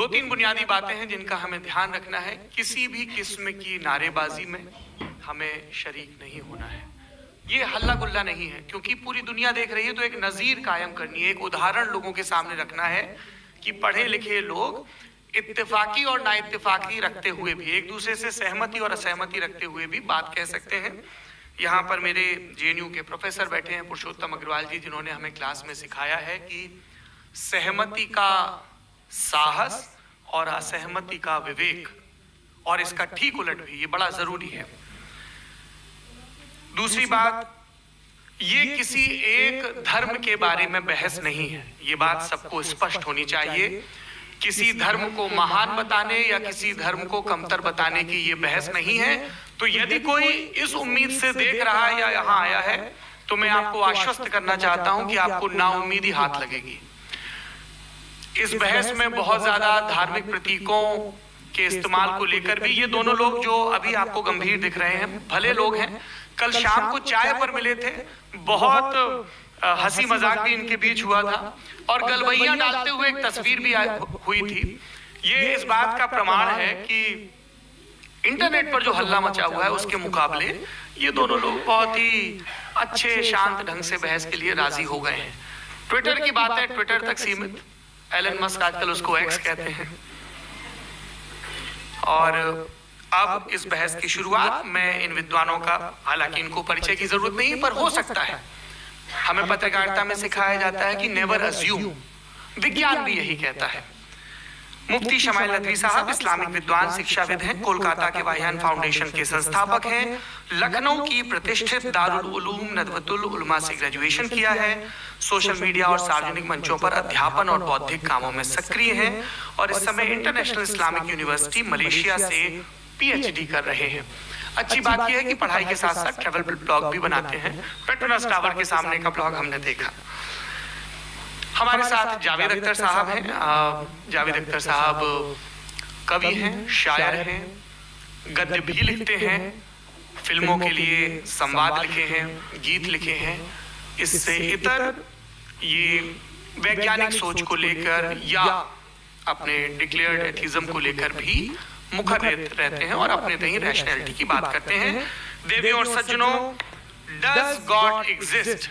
دو تین بنیادی باتیں ہیں جن کا ہمیں دھیان رکھنا ہے. کسی بھی قسم کی نعرے بازی میں ہمیں شریک نہیں ہونا ہے. یہ ہلہ گلہ نہیں ہے, کیونکہ پوری دنیا دیکھ رہی ہے تو ایک نظیر قائم کرنی ہے, ایک ادھارن لوگوں کے سامنے رکھنا ہے کہ پڑھے لکھے لوگ اتفاقی اور نا اتفاقی رکھتے ہوئے بھی, ایک دوسرے سے سہمتی اور اسہمتی رکھتے ہوئے بھی بات کہہ سکتے ہیں. یہاں پر میرے JNU کے پروفیسر بیٹھے ہیں پرشوتم اگروال جی, جنہوں نے ہمیں کلاس میں سکھایا ہے کہ سہمتی کا ساہس اور اسہمتی کا وویک, اور اس کا ٹھیک الٹ بھی, یہ بڑا ضروری ہے. دوسری بات, یہ کسی ایک دھرم کے بارے میں بحث نہیں ہے, یہ بات سب کو اسپشٹ ہونی چاہیے. کسی دھرم کو مہان بتانے یا کسی دھرم کو کمتر بتانے کی یہ بحث نہیں ہے. تو یدی کوئی اس امید سے دیکھ رہا ہے یا یہاں آیا ہے تو میں آپ کو آشوست کرنا چاہتا ہوں کہ آپ کو نا امیدی ہاتھ لگے گی. اس بحث میں بہت زیادہ دھارمک پرتیکوں کے استعمال کو لے کر بھی یہ دونوں لوگ جو ابھی آپ کو گمبھیر دکھ رہے ہیں بھلے لوگ ہیں, کل شام کو چائے پر ملے تھے, بہت ہنسی مذاق بھی ان کے بیچ ہوا تھا اور گلویاں ڈالتے ہوئے ایک تصویر بھی ہوئی تھی. یہ اس بات کا پرمان ہے کہ انٹرنیٹ پر جو ہلہ مچا ہوا ہے اس کے مقابلے یہ دونوں لوگ بہت ہی اچھے شانت ڈھنگ سے بحث کے لیے راضی ہو گئے ہیں. ٹویٹر کی بات ہے, ٹویٹر تک سیمت, ایلن مسک آج کل اس کو ایکس کہتے ہیں. اور اب اس بحث کی شروعات میں ان ودوانوں کا, حالانکہ ان کو پریچے کی ضرورت نہیں پر ہو سکتا ہے, ہمیں پترکارتا میں سکھایا جاتا ہے کہ نیور اسیوم, وگیان بھی یہی کہتا ہے. مفتی شمائل ندوی صاحب اسلامک ودوان سکشا ود ہیں, کولکاتہ کے واہیان فاؤنڈیشن کے سنستھاپک ہیں, لکھنؤ کی پرتشٹھت دارالعلوم ندوۃ العلماء سے گریجویشن کیا ہے, سوشل میڈیا اور سارجنک منچوں پر ادھیاپن اور بودھک کاموں میں سکری ہیں اور اس سمے انٹرنیشنل اسلامک یونیورسٹی ملیشیا سے PhD کر رہے ہیں. اچھی بات یہ ہے کہ پڑھائی کے ساتھ ساتھ ٹریول بلاگ بھی بناتے ہیں. پیٹرونس ٹاور کے سامنے کا بلاگ ہم نے دیکھا. ہمارے ساتھ جاوید اختر صاحب ہیں. جاوید اختر صاحب کوی ہیں, شاعر ہیں, گدے بھی لکھتے ہیں, فلموں کے لیے سنواد لکھے ہیں, گیت لکھے ہیں. اس سے اتر یہ ویگیانک سوچ کو لے کر یا اپنے ڈکلیئرڈ ایتھیزم کو لے کر بھی مکھر رہتے ہیں اور اپنے تئیں ریشنلٹی کی بات کرتے ہیں. دیویوں اور سجنوں, ڈز گاڈ ایگزسٹ,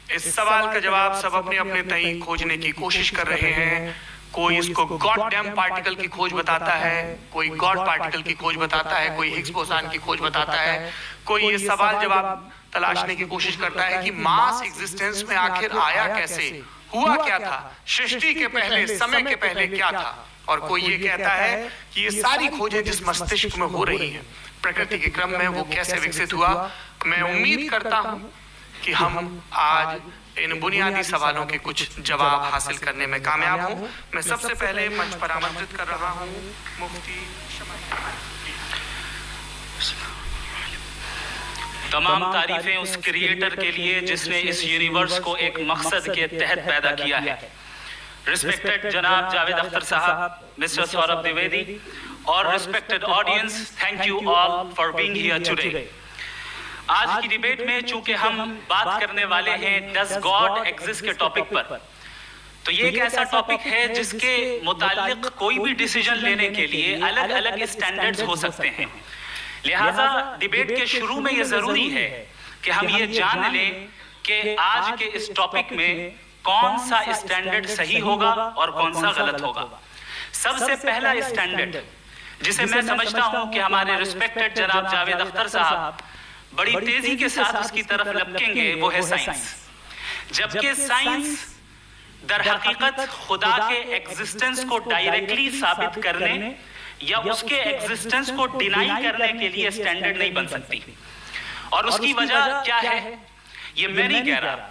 اس سوال کا جواب سب اپنے اپنے تئیں کھوجنے کی کوشش کر رہے ہیں. کوئی اس کو گاڈ ڈیم پارٹیکل کی کھوج بتاتا ہے, کوئی گاڈ پارٹیکل کی کھوج بتاتا ہے, کوئی ہگز بوسان کی کھوج بتاتا ہے, کوئی یہ سوال جواب تلاشنے کی کوشش کرتا ہے کہ ماس ایگزسٹنس میں آخر آیا کیسے, ہوا کیا تھا, سرشٹی کے پہلے, سمے کے پہلے کیا تھا. اور کوئی یہ کہتا ہے کہ یہ ساری کھوجیں جس مستشک میں ہو رہی ہیں پرکرتی کے کرم میں وہ کیسے وکست ہوا. میں امید کرتا ہوں کہ ہم آج ان بنیادی سوالوں کے کچھ جواب حاصل کرنے میں کامیاب ہوں. میں سب سے پہلے منچ پر آمنترت کر رہا ہوں مفتی تمام تعریفیں اس کریٹر کے لیے جس نے اس یونیورس کو ایک مقصد کے تحت پیدا کیا ہے. ریسپیکٹڈ جناب جاوید اختر صاحب, مسٹر سوربھ دیویدی اور respected audience, thank you all for being here today. آج کی ڈیبیٹ میں چونکہ ہم بات کرنے والے ہیں ڈز گاڈ ایگزسٹ کے ٹاپک پر, تو یہ ایک ایسا ٹاپک ہے جس کے متعلق کوئی بھی ڈیسیجن لینے کے لیے الگ الگ اسٹینڈرڈز ہو سکتے ہیں. لہٰذا ڈیبیٹ کے شروع میں یہ ضروری ہے کہ ہم یہ جان لیں کہ آج کے اس ٹاپک میں کون سا اسٹینڈرڈ صحیح ہوگا اور کون سا غلط ہوگا. سب سے پہلا اسٹینڈرڈ جسے میں سمجھتا ہوں کہ ہمارے ریسپیکٹڈ جناب جاوید اختر صاحب بڑی تیزی کے ساتھ اس کی طرف لپکیں گے, وہ ہے سائنس. جبکہ سائنس در حقیقت خدا کے ایگزسٹنس کو ڈائریکٹلی ثابت کرنے یا اس کے ایگزسٹنس کو ڈینائی کرنے کے لیے اسٹینڈرڈ نہیں بن سکتی. اور اس کی وجہ کیا ہے یہ میں نہیں کہہ رہا,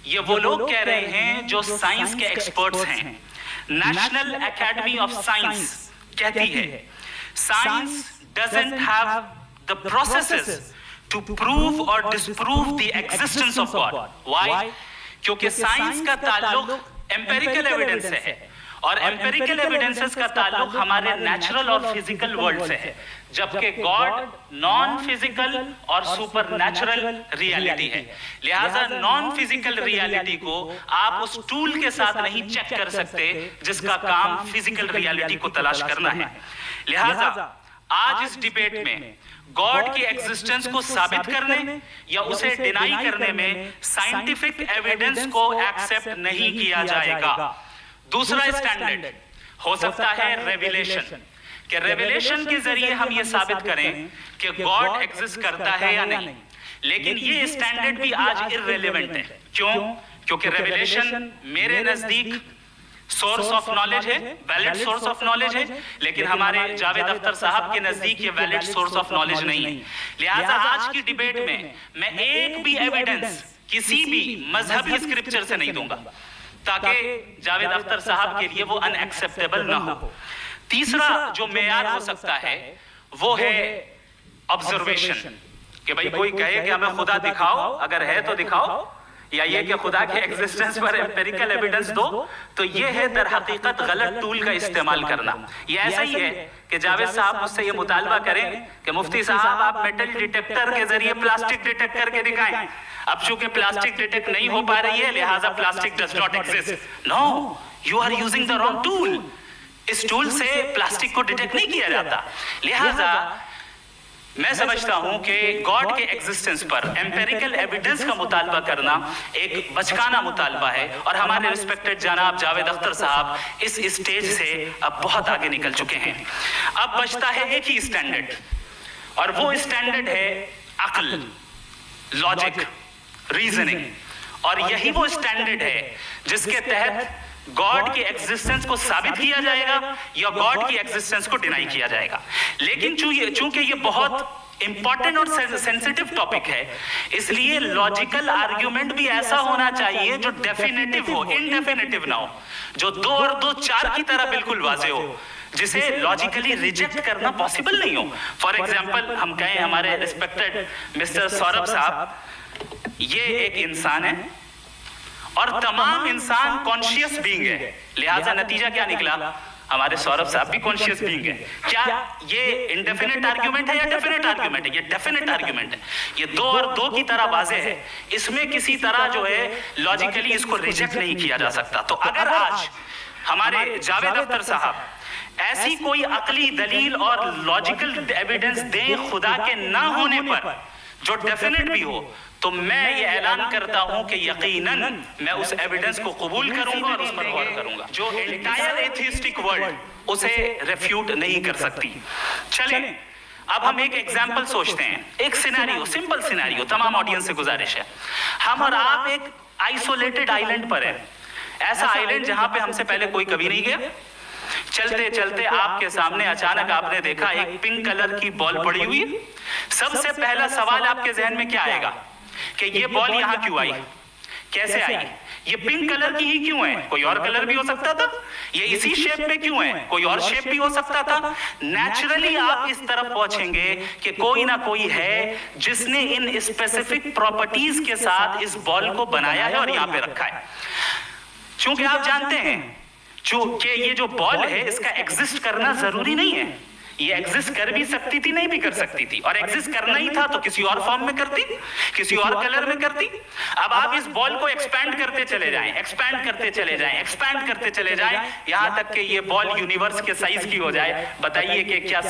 یہ وہ لوگ کہہ رہے ہیں جو سائنس کے ایکسپرٹس ہیں. نیشنل اکیڈمی آف سائنس کہتی ہے science doesn't have the processes to prove or disprove the existence of God. Why? کیونکہ سائنس کا تعلق empirical evidence سے ہے اور ایمپیریکل ایویڈنسز کا تعلق ہمارے نیچرل اور فزیکل ورلڈ سے ہے، جبکہ گاڈ نان فزیکل اور سپر نیچرل ریالٹی ہے۔ لہٰذا نان فزیکل ریالٹی کو آپ اس ٹول کے ساتھ نہیں چیک کر سکتے جس کا کام فزیکل ریالٹی کو تلاش کرنا ہے۔ لہٰذا آج اس ڈیبیٹ میں گاڈ کی ایگزسٹنس کو ثابت کرنے یا اسے ڈینائی کرنے میں سائنٹیفک ایویڈنس کو ایکسپٹ نہیں کیا جائے گا۔ دوسرا اسٹینڈرڈ ہو سکتا ہے ریویلیشن، کہ ریویلیشن کے ذریعے ہم یہ ثابت کریں کہ گاڈ ایگزسٹ کرتا ہے یا نہیں، لیکن یہ اسٹینڈرڈ بھی آج irrelevant ہے۔ کیونکہ ریویلیشن میرے نزدیک سورس آف نالج ہے، ویلڈ سورس آف نالج ہے، لیکن ہمارے جاوید اختر صاحب کے نزدیک یہ ویلڈ سورس آف نالج نہیں ہے۔ لہٰذا آج کی ڈیبیٹ میں ایک بھی ایویڈنس کسی بھی مذہبی اسکرپچر سے نہیں دوں گا تاکہ جاوید اختر صاحب کے لیے وہ ان ایکسیپٹیبل نہ ہو۔ تیسرا جو معیار ہو سکتا ہے وہ ہے آبزرویشن، کہ بھئی کوئی کہے کہ ہمیں خدا دکھاؤ، اگر ہے تو دکھاؤ، یا یہ کہ خدا کے ایگزسٹنس پر ایمپیریکل ایویڈنس دو، تو یہ ہے در حقیقت غلط ٹول کا استعمال کرنا۔ یہ ایسا ہی ہے کہ جاوید صاحب مجھ سے یہ مطالبہ کریں کہ مفتی صاحب آپ میٹل ڈیٹیکٹر کے ذریعے پلاسٹک ڈیٹیکٹ کر کے دکھائیں۔ اب چونکہ پلاسٹک ڈیٹیکٹ نہیں ہو پا رہی ہے لہٰذا plastic does not exist. No, you are using the wrong tool. اس ٹول سے پلاسٹک کو ڈیٹیکٹ نہیں کیا جاتا۔ لہٰذا میں سمجھتا ہوں کہ گاڈ کے ایگزسٹنس پر ایمپیریکل ایویڈنس کا مطالبہ کرنا ایک بچکانہ مطالبہ ہے، اور ہمارے ریسپیکٹڈ جناب جاوید اختر صاحب اس اسٹیج سے اب بہت آگے نکل چکے ہیں۔ اب بچتا ہے ایک ہی اسٹینڈرڈ، اور وہ اسٹینڈرڈ ہے عقل، لاجک، ریزننگ، اور یہی وہ اسٹینڈرڈ ہے جس کے تحت گاڈ کی ایگزسٹنس کو ثابت کیا جائے گا یا گاڈ کی ایگزسٹنس کو ڈینائی کیا جائے گا۔ لیکن چونکہ یہ بہت امپورٹنٹ اور سینسٹیو ٹاپک ہے، اس لیے لاجیکل آرگیومنٹ بھی ایسا ہونا چاہیے جو ڈیفینیٹو ہو، انڈیفینیٹو نہ ہو، جو 2 اور 2 4 کی طرح بالکل واضح ہو، جسے لاجیکلی ریجیکٹ کرنا پاسبل نہیں ہو۔ فار ایگزامپل ہم کہیں ہمارے ریسپیکٹڈ مسٹر سوربھ صاحب یہ ایک انسان ہے اور تمام انسان کانشیس بینگ ہے، لہٰذا نتیجہ کیا نکلا؟ ہمارے سوربھ صاحب بھی کانشیس بینگ ہے۔ کیا یہ انڈیفینٹ آرگیومنٹ ہے یا ڈیفینٹ آرگیومنٹ ہے؟ یہ ڈیفینٹ آرگیومنٹ ہے، یہ 2 اور 2 کی طرح واضح ہے، اس میں کسی طرح جو ہے لاجیکلی اس کو ریجیکٹ نہیں کیا جا سکتا۔ تو اگر آج ہمارے جاوید اختر صاحب ایسی کوئی عقلی دلیل اور لاجیکل ایویڈنس دیں خدا کے نہ ہونے پر جو ڈیفینٹ بھی ہو، تو میں یہ اعلان کرتا ہوں کہ یقیناً میں اس ایویڈنس کو قبول کروں گا اور اس پر غور کروں گا، جو انٹائر ایتھیسٹک ورلڈ اسے ریفیوٹ نہیں کر سکتی۔ چلیں اب ہم ایک ایگزامپل سوچتے ہیں، ایک سینیریو، سمپل سینیریو، تمام آڈینس سے گزارش ہے، ہم اور آپ ایک آئسولیٹڈ آئیلینڈ پر ہیں، ایسا آئیلینڈ جہاں پہ ہم سے پہلے کوئی کبھی نہیں گیا۔ چلتے چلتے آپ کے سامنے اچانک آپ نے دیکھا ایک پنک کلر کی بال پڑی ہوئی ہے۔ سب سے پہلا سوال آپ کے ذہن میں کیا آئے گا کہ یہ بال یہاں کیوں آئی، کیسے آئی، یہ پنک کلر کی ہی کیوں ہے، کوئی اور کلر بھی ہو سکتا تھا، یہ اسی شیپ میں کیوں ہے، کوئی اور شیپ بھی ہو سکتا تھا۔ نیچرلی آپ اس طرف پہنچیں گے کہ کوئی نہ کوئی ہے جس نے ان اسپیسیفک پراپرٹیز کے ساتھ اس بال کو بنایا ہے اور یہاں پہ رکھا ہے۔ چونکہ آپ جانتے ہیں چونکہ یہ جو بال ہے اس کا ایگزسٹ کرنا ضروری نہیں ہے، یہ ایگزسٹ کر بھی سکتی تھی، نہیں بھی کر سکتی تھی، اور ایگزسٹ کرنا ہی تھا تو کسی اور فارم میں کرتی، کسی اور کلر میں کرتی۔ اب آپ اس بال کو ایکسپینڈ کرتے چلے جائیں، ایکسپینڈ کرتے چلے جائیں، ایکسپینڈ کرتے چلے جائیں، یہاں تک کہ یہ بال یونیورس کے سائز کی ہو جائے۔ بتائیے کہ کیا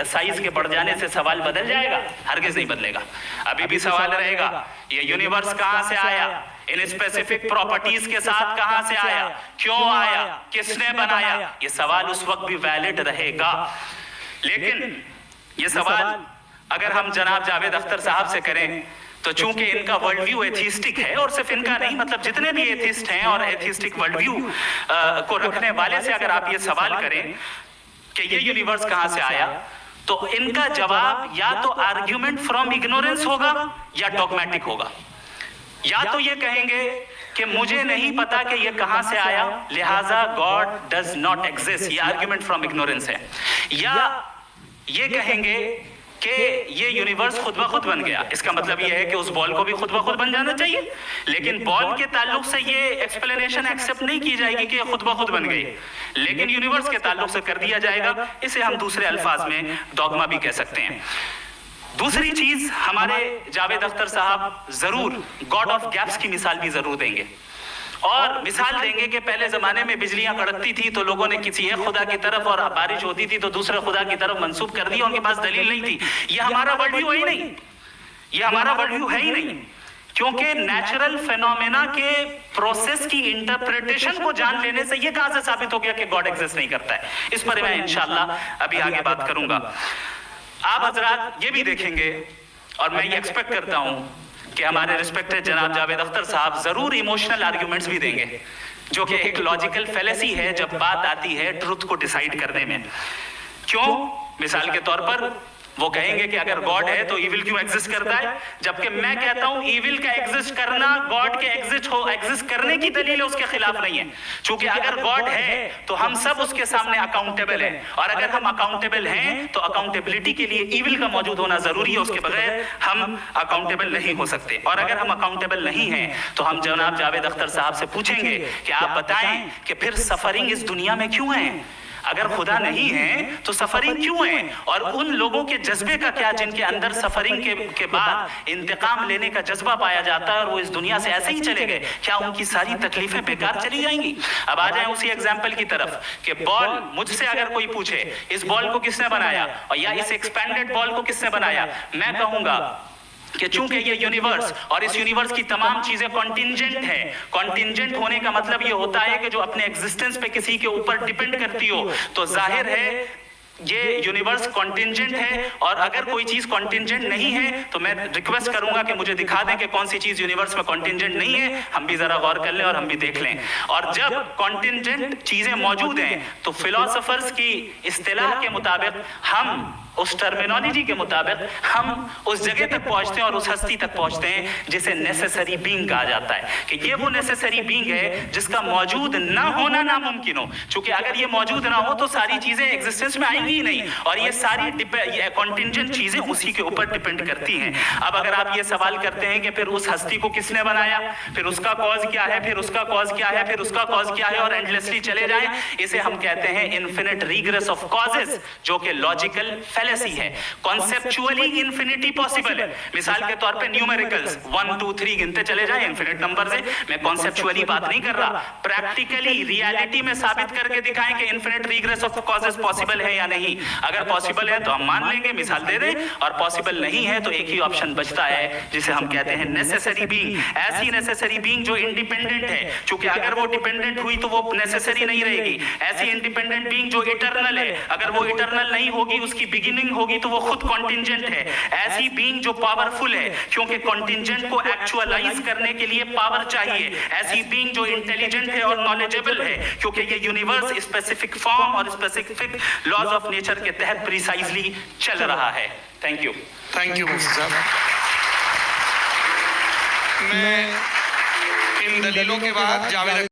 سائز کے بڑھ جانے سے سوال بدل جائے گا؟ ہرگز نہیں بدلے گا، ابھی بھی سوال رہے گا یہ یونیورس کہاں سے آیا، ان اسپیسیفک پراپرٹیز کے ساتھ کہاں سے آیا، کیوں آیا، کس نے بنایا، یہ سوال اس وقت بھی ویلڈ رہے گا۔ لیکن یہ سوال اگر ہم جناب جاوید اختر صاحب سے کریں تو چونکہ ان کا ورلڈ ویو ایتھیسٹک ہے، اور صرف ان کا نہیں، مطلب جتنے بھی ایتھیسٹ ہیں اور ایتھیسٹک ورلڈ ویو کو رکھنے والے سے اگر آپ یہ سوال کریں کہ یہ یونیورس کہاں سے آیا، تو ان کا جواب یا تو آرگیومنٹ فرام اگنورنس ہوگا یا ڈوگمیٹک ہوگا۔ یا تو یہ کہیں گے کہ مجھے نہیں پتا کہ یہ کہاں سے آیا لہٰذا گاڈ ڈز ناٹ ایگزسٹ، یہ آرگیومنٹ فرام اگنورنس ہے، یا یہ کہیں گے کہ یہ یونیورس خود بخود بن گیا. اس کا مطلب یہ ہے کہ اس بال کو بھی خود بخود بن جانا چاہیے, لیکن بال کے تعلق سے یہ ایکسپلینیشن ایکسپٹ نہیں کی جائے گی کہ یہ خود بخود بن گئی, لیکن یونیورس کے تعلق سے کر دیا جائے گا. اسے ہم دوسرے الفاظ میں ڈوگما بھی کہہ سکتے ہیں. دوسری چیز, ہمارے جاوید اختر صاحب ضرور گاڈ آف گیپس کی مثال بھی ضرور دیں گے, اور مثال دیں گے کہ پہلے زمانے میں بجلیاں کڑکتی تھی تو لوگوں نے کسی ایک خدا کی طرف, اور بارش ہوتی تھی تو دوسرے خدا کی طرف منسوب کر دیا, ان کے پاس دلیل نہیں تھی. یہ ہمارا ورلڈ ویو ہے ہی نہیں, یہ ہمارا ورلڈ ویو ہے ہی نہیں, کیونکہ نیچرل فینومینا کے پروسیس کی انٹرپریٹیشن کو جان لینے سے یہ کہاں سے ثابت ہو گیا کہ گاڈ ایگزسٹ نہیں کرتا ہے. اس پر میں انشاءاللہ ابھی آگے بات کروں گا. آپ حضرات یہ بھی دیکھیں گے, اور میں یہ ایکسپیکٹ کرتا ہوں کہ ہمارے رسپیکٹڈ جناب جاوید اختر صاحب ضرور ایموشنل آرگیومنٹس بھی دیں گے, جو کہ ایک لاجیکل فیلیسی ہے جب بات آتی ہے ٹروتھ کو ڈیسائیڈ کرنے میں. کیوں؟ مثال کے طور پر وہ کہیں گے کہ اگر گاڈ ہے تو ایول کیوں ایگزسٹ کرتا ہے, جبکہ میں کہتا ہوں ایول کا ایگزسٹ کرنا گاڈ کے ایگزسٹ کرنے کی دلیل اس کے خلاف نہیں ہے. چونکہ اگر گاڈ ہے تو ہم سب اس کے سامنے اکاؤنٹیبل ہیں, اور اگر ہم اکاؤنٹیبل ہیں تو اکاؤنٹیبلٹی کے لیے ایول کا موجود ہونا ضروری ہے, اس کے بغیر ہم اکاؤنٹیبل نہیں ہو سکتے. اور اگر ہم اکاؤنٹیبل نہیں ہیں تو ہم جناب جاوید اختر صاحب سے پوچھیں گے کہ آپ بتائیں کہ پھر سفرنگ اس دنیا میں کیوں ہے؟ اگر خدا نہیں ہے تو سفرنگ کیوں ہے؟ اور ان لوگوں کے جذبے کا کیا جن کے اندر سفرنگ کے بعد انتقام لینے کا جذبہ پایا جاتا ہے اور وہ اس دنیا سے ایسے ہی چلے گئے؟ کیا ان کی ساری تکلیفیں بیکار چلی جائیں گی؟ اب آ جائیں اسی ایگزامپل کی طرف کہ بال, مجھ سے اگر کوئی پوچھے اس بال کو کس نے بنایا, اور یا اس ایکسپینڈڈ بال کو کس نے بنایا, میں کہوں گا کہ چونکہ یہ یونیورس اور اس یونیورس کی تمام چیزیں کانٹینجنٹ ہیں. کانٹینجنٹ ہونے کا مطلب یہ ہوتا ہے کہ جو اپنے ایگزسٹنس پہ کسی کے اوپر ڈیپینڈ کرتی ہو, تو ظاہر ہے یہ یونیورس کانٹینجنٹ ہے. اور اگر کوئی چیز کانٹینجنٹ نہیں ہے تو میں ریکویسٹ کروں گا کہ مجھے دکھا دیں کہ کون سی چیز یونیورس میں کانٹینجنٹ نہیں ہے, ہم بھی ذرا غور کر لیں اور ہم بھی دیکھ لیں. اور جب کانٹینجنٹ چیزیں موجود ہیں تو فلاسفرز کی اصطلاح کے مطابق, ہم اس ٹرمینالوجی کے مطابق ہم اس جگہ تک پہنچتے ہیں اور اس ہستی تک پہنچتے ہیں جسے نیسیسری بینگ کہا جاتا ہے, کہ یہ وہ نیسیسری بینگ ہے جس کا موجود نہ ہونا ناممکن ہو. چونکہ اگر یہ موجود نہ ہو تو ساری چیزیں ایگزسٹنس میں آئیں گی ہی نہیں, اور یہ ساری کانٹینجنٹ چیزیں اسی کے اوپر ڈیپینڈ کرتی ہیں. اب اگر آپ یہ سوال کرتے ہیں کہ پھر اس ہستی کو کس نے بنایا, پھر اس کا کاز کیا ہے, پھر اس کا کاز کیا ہے, پھر اس کا کاز کیا ہے, اور اینڈلیسلی چلے جائیں, اسے ہم کہتے ہیں انفینٹ ریگریس آف کازز, جو کہ لاجیکل فیلیسی ہے. کنسپچولی انفینٹی پاسبل ہے. مثال کے طور پہ نیومیریکلز 1 2 3 گنتے چلے جائیں انفینٹ نمبر سے. میں کنسپچولی بات نہیں کر رہا, پریکٹیکلی ریالٹی میں ثابت کر کے دکھائیں کہ infinite regress of causes possible ہے یا نہیں. اگر پاسبل ہے تو ہم مان لیں گے, مثال دے دیں, اور پاسبل نہیں ہے تو ایک ہی آپشن بچتا ہے جسے ہم کہتے ہیں نیسیسری بینگ. ایسی نیسیسری بینگ جو انڈیپینڈنٹ ہے, چونکہ اگر وہ ڈیپینڈنٹ ہوئی تو وہ نیسیسری نہیں رہے گی. ایسی انڈیپینڈنٹ بینگ جو اٹرنل ہے, اگر وہ اٹرنل نہیں ہوگی, اس کی بگننگ ہوگی تو وہ خود کانٹینجنٹ ہے. ایسی بینگ جو پاورفل ہے, کیونکہ کانٹینجنٹ کو ایکچوالائز کرنے کے لیے پاور چاہیے. ایسی بینگ جو انٹیلیجنٹ ہے اور نالجبل ہے, کیونکہ یہ یونیورس اسپیسیفک فارم اور اسپیسیفک لاز آف نیچر کے تحت پریسائزلی چل رہا ہے. Thank you. تھینک یو مفتی صاحب. میں ان دلیلوں کے بعد جاوید